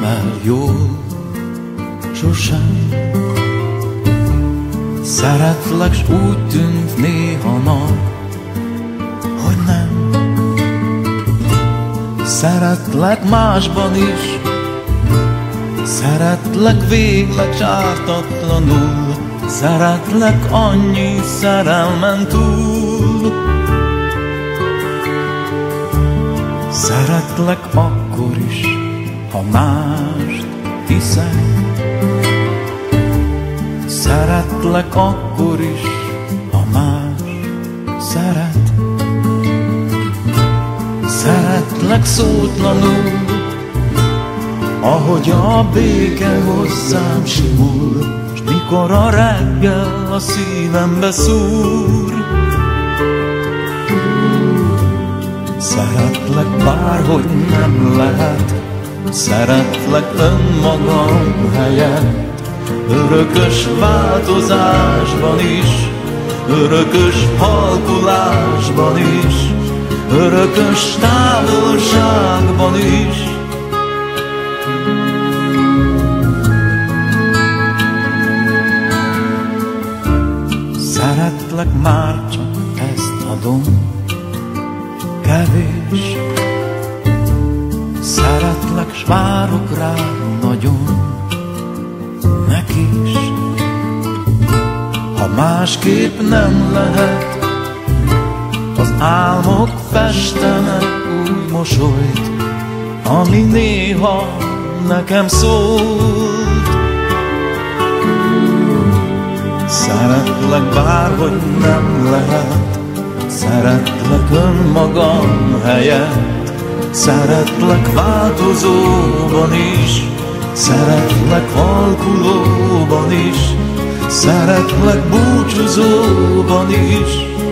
el jól, sosem. Szeretlek, s úgy tűnt néha nap, hogy nem. Szeretlek másban is, szeretlek végleg csártatlanul, szeretlek annyi szerelmen túl. Szeretlek akkor is, ha mást hiszek. Szeretlek akkor is, ha más szeret. Szeretlek szótlanul, ahogy a béke hozzám simul, s mikor a reggel a szívembe szúr. Szeretlek bárhogy nem lehet, szeretlek önmagam helyett, örökös változásban is, örökös halkulásban is, örökös távolságban is. Szeretlek, már csak ezt adom, kevés. Szeretlek, s várok rá nagyon, neki is. Ha másképp nem lehet, az álmok festenek új mosolyt, ami néha nekem szólt. Szeretlek bárhogy nem lehet, szeretlek önmagam helyett, szeretlek változóban is, szeretlek halkulóban is, szeretlek búcsúzóban is.